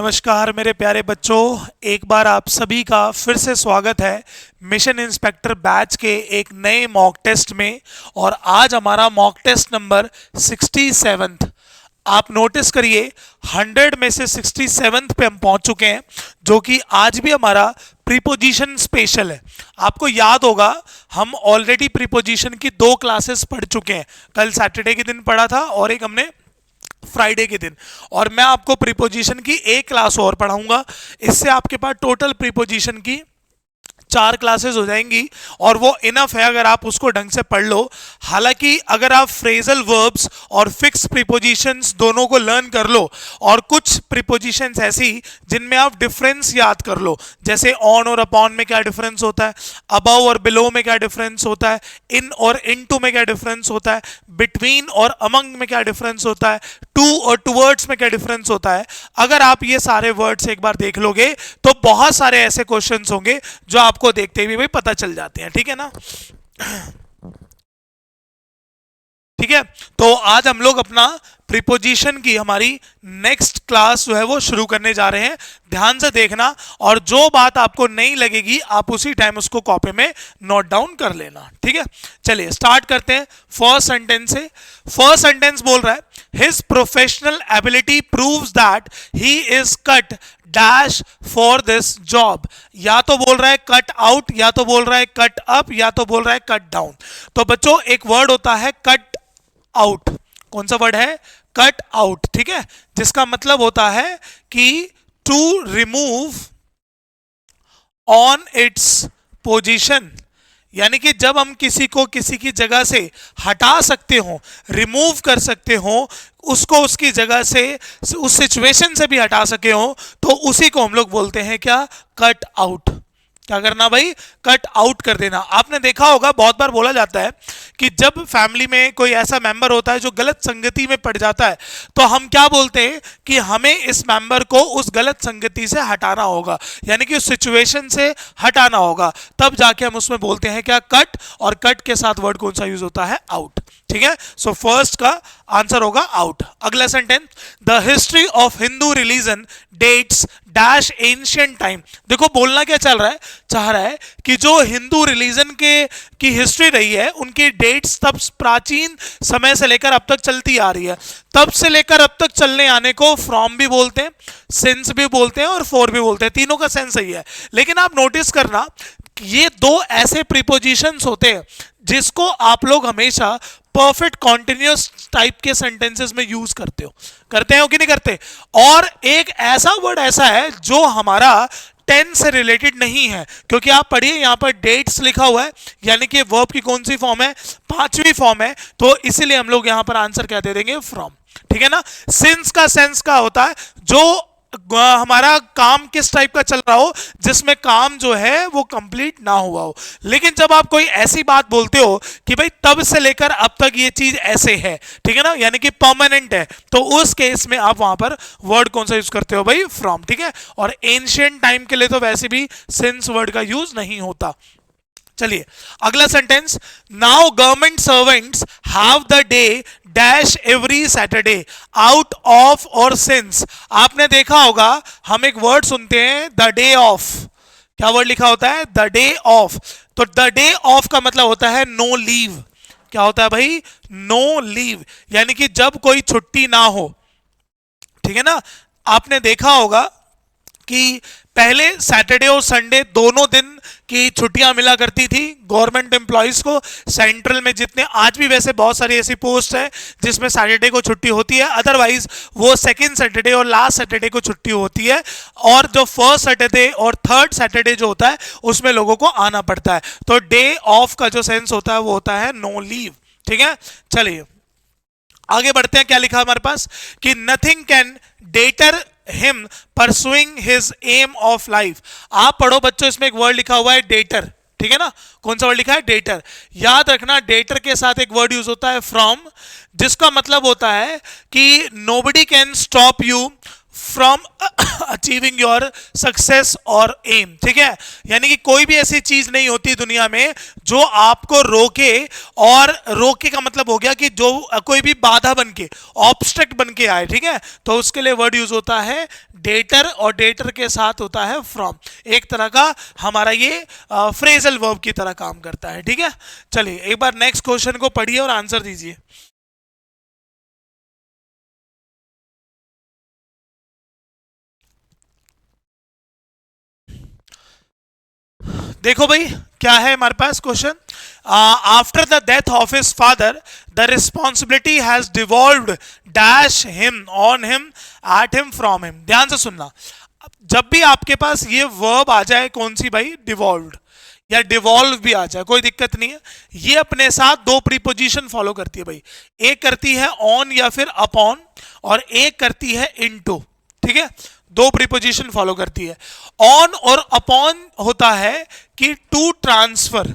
नमस्कार मेरे प्यारे बच्चों, एक बार आप सभी का फिर से स्वागत है मिशन इंस्पेक्टर बैच के एक नए मॉक टेस्ट में। और आज हमारा मॉक टेस्ट नंबर 67। आप नोटिस करिए 100 में से 67 पे हम पहुंच चुके हैं, जो कि आज भी हमारा प्रीपोजिशन स्पेशल है। आपको याद होगा हम ऑलरेडी प्रीपोजिशन की 2 क्लासेस पढ़ चुके हैं। कल सैटरडे के दिन पढ़ा था और एक हमने फ्राइडे के दिन, और मैं आपको प्रीपोजिशन की एक क्लास और पढ़ाऊंगा। इससे आपके पास टोटल प्रीपोजिशन की 4 क्लासेस हो जाएंगी और वो इनफ है अगर आप उसको ढंग से पढ़ लो। हालांकि अगर आप फ्रेजल वर्ब्स और फिक्स प्रीपोजिशंस दोनों को लर्न कर लो और कुछ प्रीपोजिशंस ऐसी जिनमें आप डिफरेंस याद कर लो, जैसे ऑन और अपॉन में क्या डिफरेंस होता है, अबव और बिलो में क्या डिफरेंस होता है, इन और इनटू में क्या डिफरेंस होता है, बिटवीन और अमंग में क्या डिफरेंस होता है, टू और टुवर्ड्स में क्या डिफरेंस होता है। अगर आप ये सारे वर्ड्स एक बार देख लोगे तो बहुत सारे ऐसे क्वेश्चंस होंगे जो आपको देखते हुए भी पता चल जाते हैं। ठीक है ना? ठीक है, तो आज हम लोग अपना प्रीपोजिशन की हमारी नेक्स्ट क्लास जो है वो शुरू करने जा रहे हैं। ध्यान से देखना और जो बात आपको नहीं लगेगी आप उसी टाइम उसको कॉपी में नोट डाउन कर लेना। ठीक है, चलिए स्टार्ट करते हैं। फर्स्ट सेंटेंस से, फर्स्ट सेंटेंस बोल रहा है his professional ability proves that he is cut dash for this job. या तो बोल रहा है कट आउट, या तो बोल रहा है कट अप, या तो बोल रहा है कट डाउन। तो बच्चों एक वर्ड होता है कट आउट। कौन सा वर्ड है? Cut out. ठीक है, जिसका मतलब होता है कि to remove on its position, यानी कि जब हम किसी को किसी की जगह से हटा सकते हो, रिमूव कर सकते हो, उसको उसकी जगह से उस सिचुएशन से भी हटा सके हो, तो उसी को हम लोग बोलते हैं क्या? Cut out. क्या करना भाई? कट आउट कर देना। आपने देखा होगा बहुत बार बोला जाता है कि जब फैमिली में कोई ऐसा मेंबर होता है जो गलत संगति में पड़ जाता है, तो हम क्या बोलते हैं कि हमें इस मेंबर को उस गलत संगति से हटाना होगा, यानी कि उस सिचुएशन से हटाना होगा। तब जाके हम उसमें बोलते हैं क्या? कट। और कट के साथ वर्ड कौन सा यूज होता है? आउट। ठीक है, सो फर्स्ट का आंसर होगा आउट। अगला sentence, the history of Hindu religion dates dash ancient time. देखो बोलना क्या चल रहा है, चाह रहा है कि जो हिंदू रिलीजन के की हिस्ट्री रही है उनकी डेट्स तब प्राचीन समय से लेकर अब तक चलती आ रही है। तब से लेकर अब तक चलने आने को फ्रॉम भी बोलते हैं, सिंस भी बोलते हैं और फॉर भी बोलते हैं। तीनों का सेंस सही है। लेकिन आप नोटिस करना ये 2 ऐसे प्रीपोजिशंस होते हैं जिसको आप लोग हमेशा परफेक्ट कॉन्टिन्यूअस टाइप के सेंटेंसेस में यूज करते हो कि नहीं करते? और एक ऐसा वर्ड ऐसा है जो हमारा टेंस से रिलेटेड नहीं है, क्योंकि आप पढ़िए यहां पर डेट्स लिखा हुआ है, यानी कि वर्ब की कौन सी फॉर्म है? 5वीं फॉर्म है। तो इसीलिए हम लोग यहां पर आंसर क्या दे देंगे? फ्रॉम। ठीक है ना? सिंस का सेंस का होता है जो हमारा काम किस टाइप का चल रहा हो, जिसमें काम जो है वो कंप्लीट ना हुआ हो। लेकिन जब आप कोई ऐसी बात बोलते हो कि भाई तब से लेकर अब तक ये चीज ऐसे है, ठीक है ना, यानी कि परमानेंट है, तो उस केस में आप वहां पर वर्ड कौन सा यूज करते हो भाई? फ्रॉम। ठीक है, और एंशिएंट टाइम के लिए तो वैसे भी सिंस वर्ड का यूज नहीं होता। चलिए अगला sentence, now government servants have the day dash every Saturday out of और सिंस। आपने देखा होगा हम एक वर्ड सुनते हैं द डे ऑफ। क्या वर्ड लिखा होता है? The day of. तो द डे ऑफ का मतलब होता है नो लीव। क्या होता है भाई? नो लीव, यानी कि जब कोई छुट्टी ना हो। ठीक है ना? आपने देखा होगा कि पहले सैटरडे और संडे दोनों दिन की छुट्टियां मिला करती थी गवर्नमेंट एम्प्लॉइज को। सेंट्रल में जितने आज भी वैसे बहुत सारी ऐसी पोस्ट है जिसमें सैटरडे को छुट्टी होती है, अदरवाइज वो सेकंड सैटरडे और लास्ट सैटरडे को छुट्टी होती है। और जो फर्स्ट सैटरडे और थर्ड सैटरडे जो होता है उसमें लोगों को आना पड़ता है। तो डे ऑफ का जो सेंस होता है वो होता है नो लीव। ठीक है, चलिए आगे बढ़ते हैं। क्या लिखा हमारे पास कि nothing can debtor him pursuing his aim of life। आप पढ़ो बच्चों, इसमें एक वर्ड लिखा हुआ है डेटर। ठीक है ना? कौन सा वर्ड लिखा है? डेटर। याद रखना डेटर के साथ एक वर्ड यूज होता है फ्रॉम, जिसका मतलब होता है कि nobody can stop you from achieving your success और एम, ठीक है। यानी कि कोई भी ऐसी चीज नहीं होती दुनिया में जो आपको रोके, और रोके का मतलब हो गया कि जो कोई भी बाधा बन के, ऑब्स्ट्रक्ट बन के आए, ठीक है। तो उसके लिए वर्ड यूज होता है डेटर, और डेटर के साथ होता है फ्रॉम। एक तरह का हमारा ये फ्रेजल वर्ब की तरह काम करता है, ठीक है। चलिए एक बार नेक्स्ट क्वेश्चन को पढ़िए और आंसर दीजिए। देखो भाई क्या है हमारे पास question. After the death of his father the responsibility has devolved dash him on him at him from him. ध्यान से सुनना, जब भी आपके पास ये वर्ब आ जाए, कौन सी भाई, डिवॉल्व्ड या डिवॉल्व भी आ जाए, कोई दिक्कत नहीं है। ये अपने साथ दो प्रीपोजिशन फॉलो करती है भाई। एक करती है ऑन या फिर अपॉन, और एक करती है इनटू, ठीक है। दो प्रीपोजिशन फॉलो करती है। ऑन और अपॉन होता है कि टू ट्रांसफर,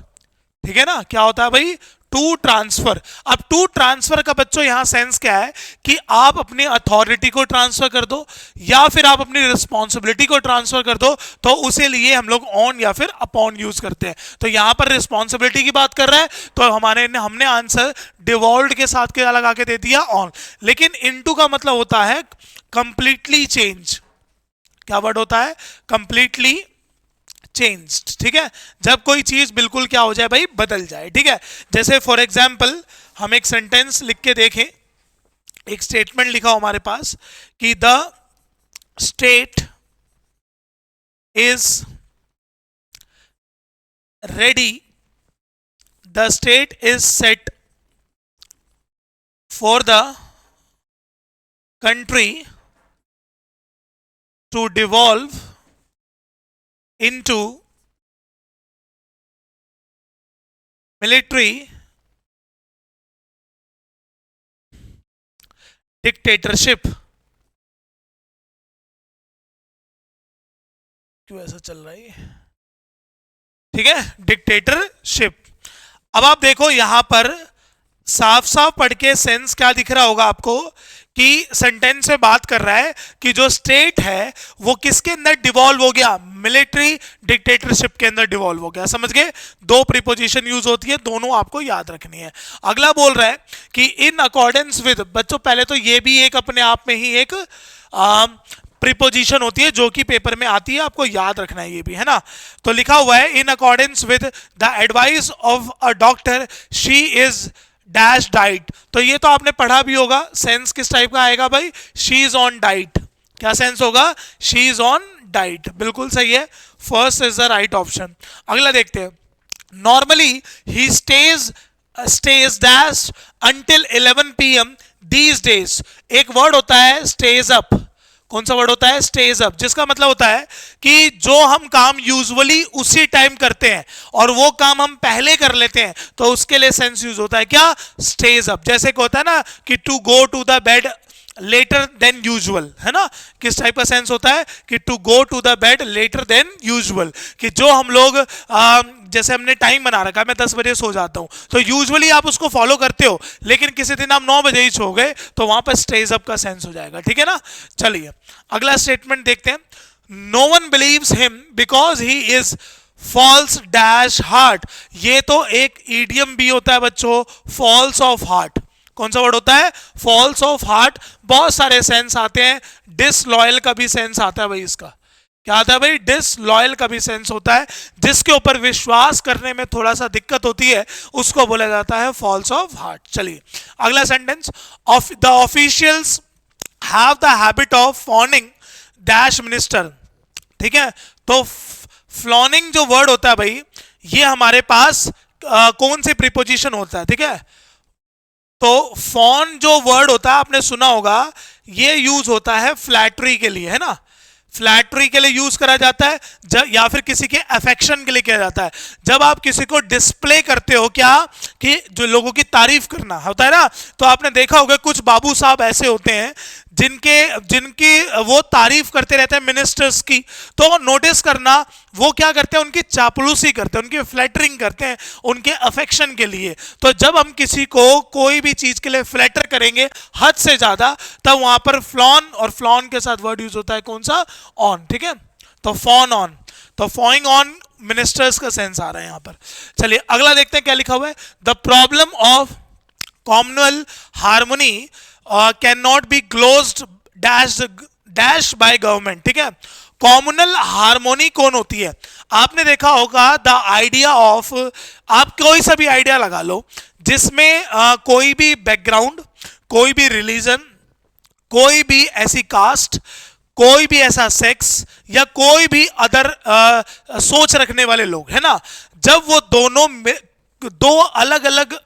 ठीक है ना। क्या होता है भाई, टू ट्रांसफर। अब टू ट्रांसफर का बच्चों यहां सेंस क्या है कि आप अपनी अथॉरिटी को ट्रांसफर कर दो या फिर आप अपनी रिस्पॉन्सिबिलिटी को ट्रांसफर कर दो, तो उसे लिए हम लोग ऑन या फिर अपॉन यूज करते हैं। तो यहां पर रिस्पॉन्सिबिलिटी की बात कर रहा है, तो हमने आंसर डिवॉल्व्ड के साथ क्या लगा के दे दिया, ऑन। लेकिन इनटू का मतलब होता है कंप्लीटली चेंज। क्या वर्ड होता है, कंप्लीटली चेंज्ड, ठीक है। जब कोई चीज बिल्कुल क्या हो जाए भाई, बदल जाए, ठीक है। जैसे फॉर एग्जांपल हम एक सेंटेंस लिख के देखें, एक स्टेटमेंट लिखा हो हमारे पास कि the state is ready, the state is set for the country to devolve into military dictatorship। क्यों ऐसा चल रहा है, ठीक है, डिक्टेटरशिप। अब आप देखो यहां पर साफ साफ पढ़ के सेंस क्या दिख रहा होगा आपको कि सेंटेंस में बात कर रहा है कि जो स्टेट है वो किसके अंदर डिवॉल्व हो गया, मिलिट्री डिक्टेटरशिप के अंदर डिवॉल्व हो गया। समझ गए, दो प्रीपोजिशन यूज होती है, दोनों आपको याद रखनी है। अगला बोल रहा है कि इन अकॉर्डेंस विद, बच्चों पहले तो ये भी एक अपने आप में ही एक प्रीपोजिशन होती है जो कि पेपर में आती है, आपको याद रखना है ये भी, है ना। तो लिखा हुआ है in accordance with the advice of a doctor she is dash diet. तो ये तो आपने पढ़ा भी होगा, सेंस किस टाइप का आएगा भाई, शी इज ऑन डाइट। क्या सेंस होगा, शी इज ऑन डाइट, बिल्कुल सही है, first is the right option. अगला देखते हैं, normally he stage dash until 11 PM these days. एक वर्ड होता है स्टेज अप। कौन सा वर्ड होता है, स्टेज अप, जिसका मतलब होता है कि जो हम काम यूजुअली उसी टाइम करते हैं और वो काम हम पहले कर लेते हैं, तो उसके लिए सेंस यूज होता है क्या, स्टेज अप। जैसे को होता है ना कि to go to the bed later than usual, है ना। किस टाइप का सेंस होता है कि to go to the bed later than usual, कि जो हम लोग जैसे हमने टाइम बना रखा है, मैं 10 बजे सो जाता हूं, तो यूजुअली आप उसको फॉलो करते हो, लेकिन किसी दिन आप 9 बजे ही सो गए, तो वहां पर स्टेज अप का सेंस हो जाएगा, ठीक है ना। चलिए अगला स्टेटमेंट देखते हैं, no one believes him because he is false dash heart. ये तो एक ईडियम भी होता है बच्चों, फॉल्स ऑफ हार्ट। कौन सा वर्ड होता है, फॉल्स ऑफ हार्ट। बहुत सारे सेंस आते हैं, डिसलॉयल का भी सेंस आता है भाई, इसका क्या आता है भाई, डिसलॉयल का भी सेंस होता है। जिसके ऊपर विश्वास करने में थोड़ा सा दिक्कत होती है उसको बोला जाता है फॉल्स ऑफ हार्ट। चलिए अगला sentence, of the officials have the habit of fawning dash minister, ठीक है। तो फ्लॉनिंग जो वर्ड होता है भाई, ये हमारे पास कौन से प्रीपोजिशन होता है, ठीक है। तो फॉन जो वर्ड होता है आपने सुना होगा, ये यूज होता है फ्लैटरी के लिए, है ना। फ्लैटरी के लिए यूज करा जाता है, या फिर किसी के अफेक्शन के लिए किया जाता है। जब आप किसी को डिस्प्ले करते हो क्या, कि जो लोगों की तारीफ करना होता है ना, तो आपने देखा होगा कुछ बाबू साहब ऐसे होते हैं जिनके जिनकी वो तारीफ करते रहते हैं मिनिस्टर्स की, तो नोटिस करना वो क्या करते हैं, उनकी चापलूसी करते हैं, उनकी फ्लैटरिंग करते हैं उनके अफेक्शन के लिए। तो जब हम किसी को कोई भी चीज के लिए फ्लैटर करेंगे हद से ज्यादा, तब वहां पर फ्लॉन, और फ्लॉन के साथ वर्ड यूज होता है कौन सा, ऑन, ठीक है। तो फॉन ऑन, तो फॉइंग ऑन मिनिस्टर्स का सेंस आ रहा है यहां पर। चलिए अगला देखते हैं क्या लिखा हुआ है। The problem of communal harmony can not be closed dash by government, ठीक है। कॉमनल हार्मोनी कौन होती है, आपने देखा होगा द आइडिया ऑफ, आप कोई सा भी आइडिया लगा लो जिसमें कोई भी बैकग्राउंड, कोई भी रिलीजन, कोई भी ऐसी कास्ट, कोई भी ऐसा सेक्स, या कोई भी अदर सोच रखने वाले लोग, है ना, जब वो दोनों दो अलग अलग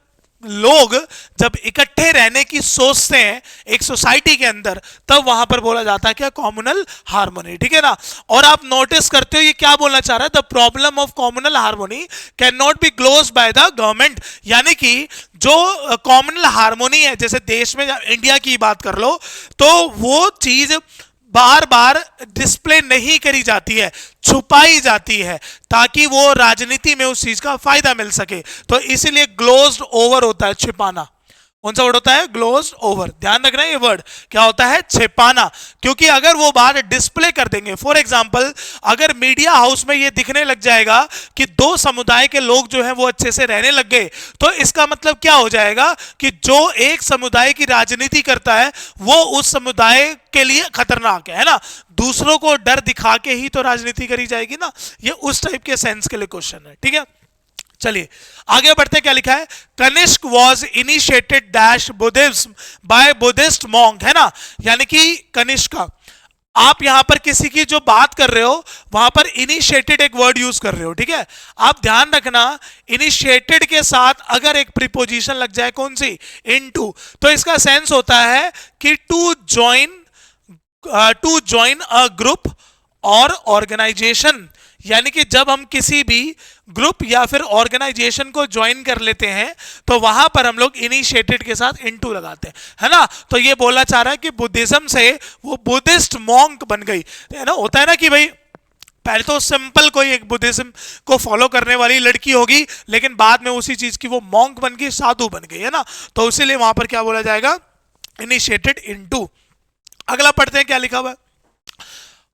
लोग जब इकट्ठे रहने की सोचते हैं एक सोसाइटी के अंदर, तब वहां पर बोला जाता है क्या, कॉमनल हार्मोनी, ठीक है ना। और आप नोटिस करते हो ये क्या बोलना चाह रहा है, the problem of communal harmony can not be close by the government, यानी कि जो कॉमनल हार्मोनी है, जैसे देश में इंडिया की बात कर लो, तो वो चीज बार बार डिस्प्ले नहीं करी जाती है, छुपाई जाती है, ताकि वो राजनीति में उस चीज का फायदा मिल सके। तो इसीलिए ग्लोज्ड ओवर होता है, छिपाना। कौन सा वर्ड होता है, ग्लोज्ड ओवर, ध्यान रखना ये वर्ड क्या होता है, छिपाना। क्योंकि अगर वो बात डिस्प्ले कर देंगे, फॉर एग्जांपल अगर मीडिया हाउस में ये दिखने लग जाएगा कि दो समुदाय के लोग जो हैं वो अच्छे से रहने लग गए, तो इसका मतलब क्या हो जाएगा कि जो एक समुदाय की राजनीति करता है वो उस समुदाय के लिए खतरनाक है ना, दूसरों को डर दिखा के ही तो राजनीति करी जाएगी ना। ये उस टाइप के सेंस के लिए क्वेश्चन है, ठीक है। चलिए आगे बढ़ते, क्या लिखा है, Kanishka was initiated dash Buddhism by Buddhist monk, है ना, यानी कि कनिष्का, आप यहां पर किसी की जो बात कर रहे हो वहां पर इनिशिएटेड एक वर्ड यूज कर रहे हो, ठीक है। आप ध्यान रखना इनिशिएटेड के साथ अगर एक प्रीपोजिशन लग जाए, कौन सी, इनटू, तो इसका सेंस होता है कि टू ज्वाइन अ ग्रुप और ऑर्गेनाइजेशन, यानी कि जब हम किसी भी ग्रुप या फिर ऑर्गेनाइजेशन को ज्वाइन कर लेते हैं तो वहां पर हम लोग इनिशिएटेड के साथ इनटू लगाते हैं, है ना। तो ये बोलना चाह रहा है कि बुद्धिज्म से वो बुद्धिस्ट मॉन्क बन गई, है ना। होता है ना कि भाई पहले तो सिंपल कोई एक बुद्धिज्म को फॉलो करने वाली लड़की होगी, लेकिन बाद में उसी चीज की वो मॉन्क बन गई, साधु बन गई, है ना। तो इसीलिए वहां पर क्या बोला जाएगा, इनिशिएटेड इनटू। अगला पढ़ते हैं क्या लिखा हुआ है,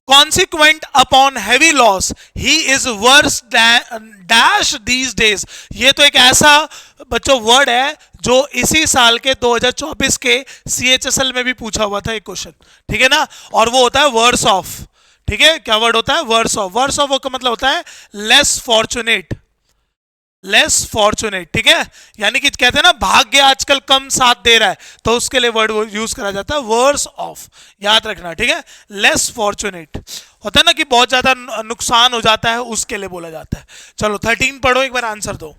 consequent upon heavy loss he is worse dash these days। ये तो एक ऐसा बच्चों वर्ड है जो इसी साल के 2024 के CHSL में भी पूछा हुआ था एक क्वेश्चन, ठीक है ना, और वो होता है वर्स ऑफ, ठीक है। क्या वर्ड होता है, वर्स ऑफ। वर्स ऑफ का मतलब होता है लेस फॉर्चुनेट, लेस फॉर्चुनेट, ठीक है। यानी कि कहते हैं ना भाग्य आजकल कम साथ दे रहा है, तो उसके लिए वर्ड यूज करा जाता है वर्स ऑफ, याद रखना, ठीक है। लेस फॉर्चुनेट होता है ना कि बहुत ज्यादा नुकसान हो जाता है, उसके लिए बोला जाता है। चलो 13 पढ़ो, एक बार आंसर दो।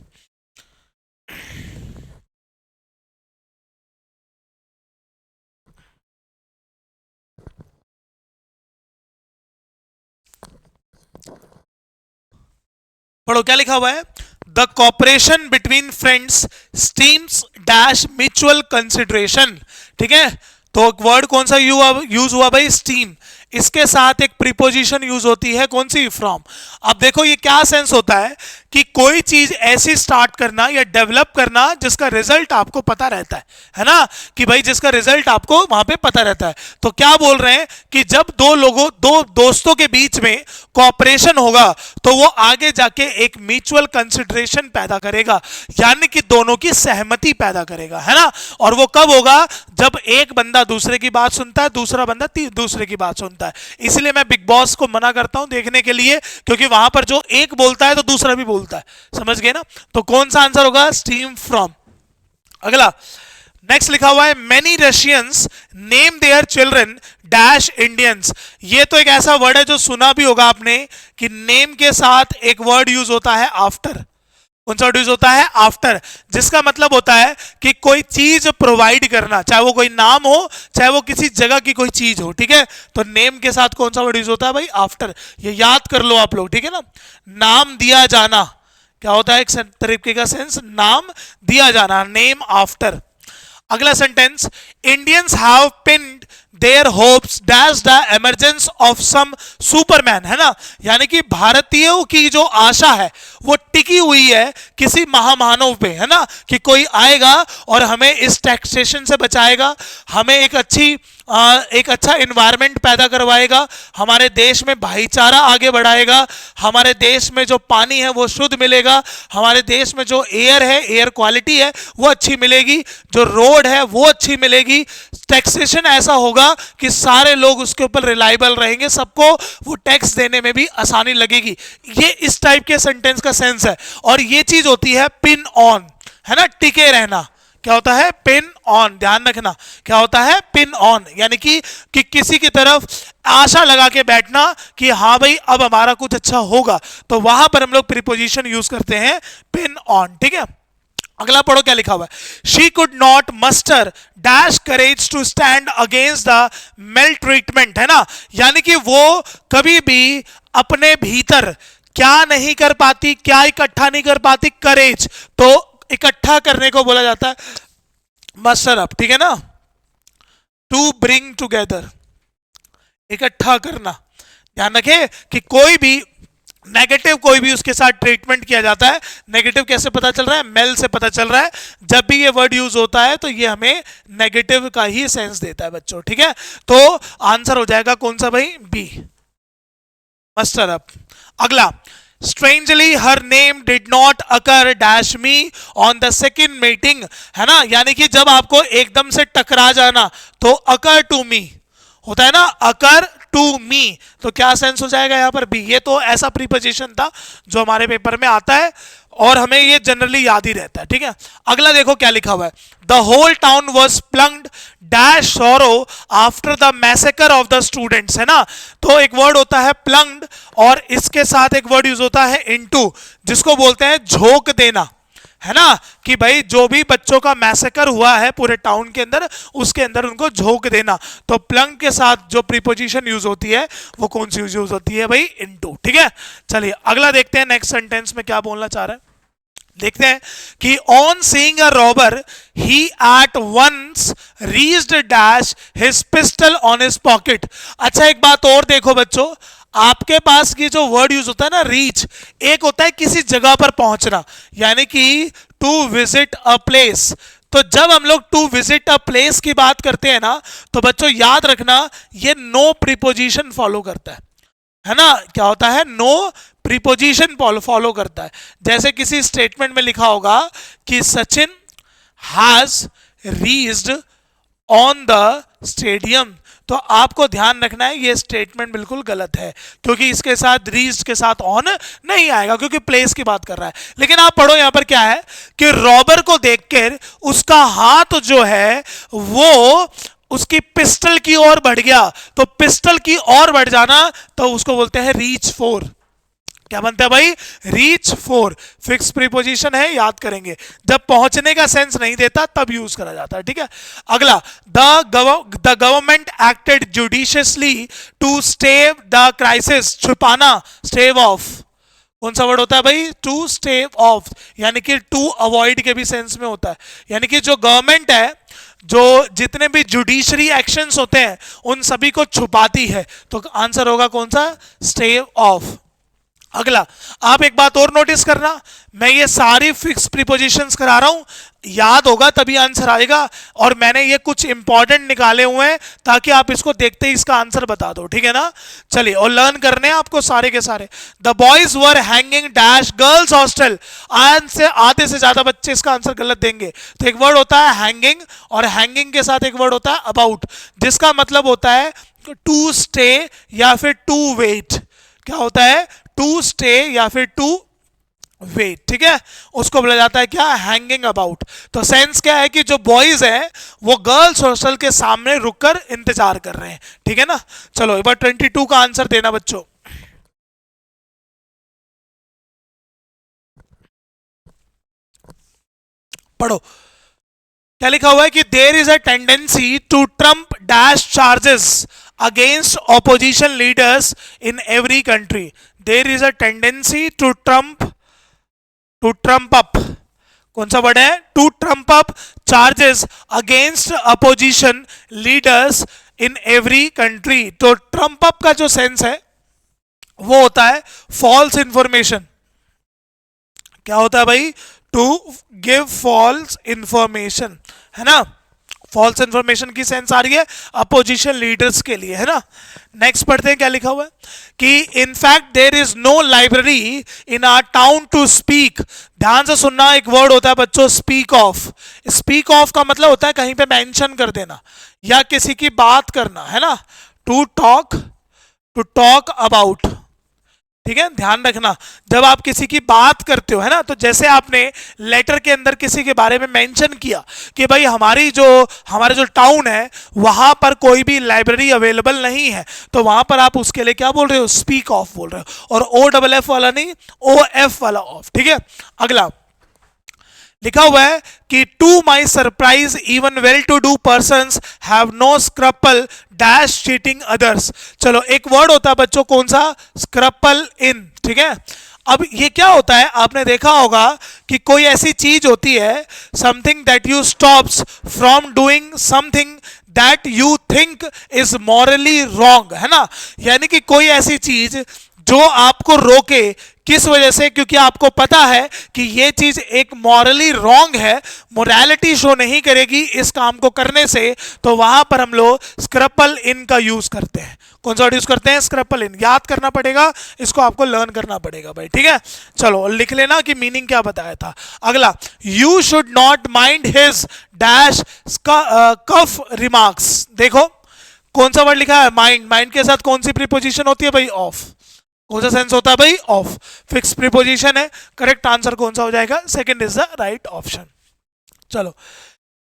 पढ़ो क्या लिखा हुआ है, the cooperation between friends stems dash mutual consideration, ठीक है। तो वर्ड कौन सा यूज हुआ भाई, स्टीम, इसके साथ एक प्रीपोजिशन यूज होती है कौन सी, फ्रॉम। अब देखो ये क्या सेंस होता है कि कोई चीज ऐसी स्टार्ट करना या डेवलप करना जिसका रिजल्ट आपको पता रहता है ना, कि भाई जिसका रिजल्ट आपको वहां पे पता रहता है। तो क्या बोल रहे हैं कि जब दो दोस्तों के बीच में कॉपरेशन होगा तो वो आगे जाके एक म्यूचुअल कंसिडरेशन पैदा करेगा, यानी कि दोनों की सहमति पैदा करेगा, है ना। और वो कब होगा, जब एक बंदा दूसरे की बात सुनता है, दूसरा बंदा दूसरे की बात सुनता है। इसलिए मैं बिग बॉस को मना करता हूं देखने के लिए, क्योंकि वहां पर जो एक बोलता है तो दूसरा भी बोलता है, समझ गए ना। तो कौन सा आंसर होगा, स्टीम फ्रॉम। अगला नेक्स्ट लिखा हुआ है, many Russians name their children dash Indians. ये तो एक ऐसा वर्ड है जो सुना भी होगा आपने कि नेम के साथ एक वर्ड यूज होता है आफ्टर। कौन सा वर्ड यूज होता है, आफ्टर, जिसका मतलब होता है कि कोई चीज प्रोवाइड करना, चाहे वो कोई नाम हो चाहे वो किसी जगह की कोई चीज हो, ठीक है। तो नेम के साथ कौन सा वर्ड यूज होता है भाई, आफ्टर। ये याद कर लो आप लोग, ठीक है ना। नाम दिया जाना क्या होता है, एक तरीके का सेंस, नाम दिया जाना, नेम आफ्टर। अगला sentence, Indians have pinned their hopes dash the emergence of some superman, है ना, यानी कि भारतीयों की जो आशा है वो टिकी हुई है किसी महामानव पे, है ना, कि कोई आएगा और हमें इस टैक्सेशन से बचाएगा, हमें एक अच्छा इन्वायरमेंट पैदा करवाएगा, हमारे देश में भाईचारा आगे बढ़ाएगा, हमारे देश में जो पानी है वो शुद्ध मिलेगा, हमारे देश में जो एयर है, एयर क्वालिटी है वो अच्छी मिलेगी, जो रोड है वो अच्छी मिलेगी, टैक्सेशन ऐसा होगा कि सारे लोग उसके ऊपर रिलायबल रहेंगे, सबको वो टैक्स देने में भी आसानी लगेगी। ये इस टाइप के सेंटेंस का सेंस है। और ये चीज होती है पिन ऑन, है ना, टिके रहना। क्या होता है? पिन ऑन, ध्यान रखना, क्या होता है? पिन ऑन, यानी कि किसी की तरफ आशा लगा के बैठना कि हाँ भाई अब हमारा कुछ अच्छा होगा, तो वहां पर हम लोग प्रीपोजिशन यूज करते हैं पिन ऑन। ठीक है, अगला पढ़ो क्या लिखा हुआ है। She could not muster dash courage to stand against the male treatment, है ना, यानी कि वो कभी भी अपने भीतर क्या नहीं कर पाती, क्या इकट्ठा नहीं कर पाती, करेज, तो इकट्ठा करने को बोला जाता है मस्टर अप, ठीक है ना, टू ब्रिंग टुगेदर, इकट्ठा करना। ध्यान रखे कि कोई भी नेगेटिव कोई भी उसके साथ ट्रीटमेंट किया जाता है, नेगेटिव कैसे पता चल रहा है? मेल से पता चल रहा है। जब भी ये वर्ड यूज होता है तो ये हमें नेगेटिव का ही सेंस देता है बच्चों, ठीक है, तो आंसर हो जाएगा कौन सा भाई? B, muster up. अगला, strangely her name did not occur dash me on the second meeting, है ना, यानी कि जब आपको एकदम से टकरा जाना तो अकर टू मी होता है ना, अकर टू मी, तो क्या सेंस हो जाएगा यहां पर? बी। ये तो ऐसा प्रीपोजिशन था जो हमारे पेपर में आता है और हमें ये जनरली याद ही रहता है, ठीक है। अगला देखो क्या लिखा हुआ है। The whole town was plunged dash sorrow after the massacre of the students, है ना, तो एक वर्ड होता है प्लंग्ड और इसके साथ एक वर्ड यूज होता है इनटू, जिसको बोलते हैं झोंक देना, है ना, कि भाई जो भी बच्चों का मैसेकर हुआ है पूरे टाउन के अंदर, उसके अंदर उनको झोंक देना। तो प्लंग के साथ जो प्रीपोजिशन यूज होती है वो कौन सी यूज होती है भाई? इनटू, ठीक है। चलिए अगला देखते हैं नेक्स्ट सेंटेंस में क्या बोलना चाह रहा है। देखते हैं कि on seeing a robber he at once reached dash his pistol on his pocket. अच्छा एक बात और देखो बच्चों, आपके पास की जो वर्ड यूज होता है ना रीच, एक होता है किसी जगह पर पहुंचना, यानी कि टू विजिट अ प्लेस। तो जब हम लोग टू विजिट अ प्लेस की बात करते हैं ना, तो बच्चों याद रखना ये नो प्रीपोजिशन फॉलो करता है ना, क्या होता है? नो प्रीपोजिशन फॉलो करता है। जैसे किसी स्टेटमेंट में लिखा होगा कि Sachin has reached on the stadium, तो आपको ध्यान रखना है ये स्टेटमेंट बिल्कुल गलत है, क्योंकि इसके साथ रीच्ड के साथ ऑन नहीं आएगा, क्योंकि प्लेस की बात कर रहा है। लेकिन आप पढ़ो यहां पर क्या है कि रॉबर को देखकर उसका हाथ जो है वो उसकी पिस्टल की ओर बढ़ गया, तो पिस्टल की ओर बढ़ जाना तो उसको बोलते हैं रीच फॉर। क्या बनता है भाई? Reach for. फिक्स प्रीपोजिशन है, याद करेंगे, जब पहुंचने का सेंस नहीं देता तब यूज करा जाता है, ठीक है। अगला, the government acted judiciously to stave the crisis, छुपाना, स्टेव ऑफ, कौन सा वर्ड होता है भाई? टू स्टेव ऑफ, यानी कि टू अवॉइड के भी सेंस में होता है, यानी कि जो गवर्नमेंट है, जो जितने भी जुडिशरी एक्शंस होते हैं उन सभी को छुपाती है, तो आंसर होगा कौन सा? स्टेव ऑफ। अगला, आप एक बात और नोटिस करना, मैं ये सारी फिक्स प्रीपोजिशंस करा रहा हूं, याद होगा तभी आंसर आएगा, और मैंने ये कुछ इंपॉर्टेंट निकाले हुए हैं ताकि आप इसको देखते ही इसका आंसर बता दो, ठीक है ना। चलिए, और लर्न करने हैं आपको सारे के सारे। The boys were hanging dash girls hostel, आधे से ज्यादा बच्चे इसका आंसर गलत देंगे। तो एक वर्ड होता है हैंगिंग, और हैंगिंग के साथ एक वर्ड होता है अबाउट, जिसका मतलब होता है टू स्टे या फिर टू वेट। क्या होता है? टू स्टे या फिर टू वेट, ठीक है, उसको बोला जाता है क्या? Hanging about. तो सेंस क्या है कि जो बॉयज हैं वो गर्ल्स हॉस्टल के सामने रुककर इंतजार कर रहे हैं, ठीक है ना। चलो एक बार 22 का आंसर देना बच्चों। पढ़ो क्या लिखा हुआ है कि there is a tendency to trump dash charges against opposition leaders in every country. There is a tendency to trump up, कौन सा वर्ड है? To trump up charges against opposition leaders in every country. तो trump up का जो sense है वो होता है फॉल्स इंफॉर्मेशन। क्या होता है भाई? टू गिव फॉल्स इंफॉर्मेशन, है ना। फॉल्स इंफॉर्मेशन की सेंस आ रही है अपोजिशन लीडर्स के लिए, है ना। नेक्स्ट पढ़ते हैं क्या लिखा हुआ है कि in fact there is no library in our town to speak. ध्यान से सुनना, एक वर्ड होता है बच्चों स्पीक ऑफ। स्पीक ऑफ का मतलब होता है कहीं पे मेंशन कर देना या किसी की बात करना, है ना। टू टॉक अबाउट, ठीक है, ध्यान रखना। जब आप किसी की बात करते हो, है ना, तो जैसे आपने लेटर के अंदर किसी के बारे में मेंशन किया कि भाई हमारे जो टाउन है वहां पर कोई भी लाइब्रेरी अवेलेबल नहीं है, तो वहां पर आप उसके लिए क्या बोल रहे हो? स्पीक ऑफ बोल रहे हो। और OFF वाला नहीं, OF वाला ऑफ, ठीक है। अगला लिखा हुआ है कि to my surprise even well to do persons have no scruple dash cheating others. चलो, एक वर्ड होता है बच्चों कौन सा? स्क्रपल इन, ठीक है। अब ये क्या होता है? आपने देखा होगा कि कोई ऐसी चीज होती है, something that you stops from doing something that you think is morally wrong, है ना। यानी कि कोई ऐसी चीज जो आपको रोके, किस वजह से? क्योंकि आपको पता है कि ये चीज एक मॉरली रॉन्ग है, मोरालिटी शो नहीं करेगी इस काम को करने से, तो वहां पर हम लोग स्क्रपल इन का यूज करते हैं। कौन सा वर्ड यूज करते हैं? स्क्रपल इन। याद करना पड़ेगा इसको, आपको लर्न करना पड़ेगा भाई, ठीक है। चलो लिख लेना कि मीनिंग क्या बताया था। अगला, you should not mind his dash cuff remarks. देखो कौन सा वर्ड लिखा है? माइंड। माइंड के साथ कौन सी प्रीपोजिशन होती है भाई? ऑफ। कौन सा सेंस होता है भाई? ऑफ। फिक्स प्रीपोजिशन है। करेक्ट आंसर कौन सा हो जाएगा? Second is the right option. चलो,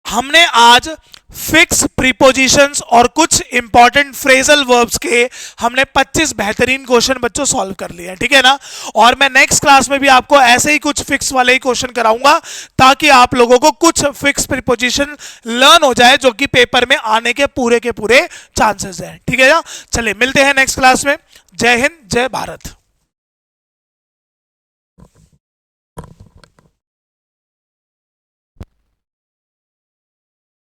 हमने आज फिक्स प्रीपोजिशंस और कुछ इंपॉर्टेंट फ्रेजल वर्ब्स के हमने 25 बेहतरीन क्वेश्चन बच्चों सॉल्व कर लिए हैं, ठीक है ना। और मैं नेक्स्ट क्लास में भी आपको ऐसे ही कुछ फिक्स वाले ही क्वेश्चन कराऊंगा ताकि आप लोगों को कुछ फिक्स प्रीपोजिशन लर्न हो जाए जो कि पेपर में आने के पूरे चांसेस हैं, ठीक है ना। चलिए मिलते हैं नेक्स्ट क्लास में। जय हिंद, जय भारत।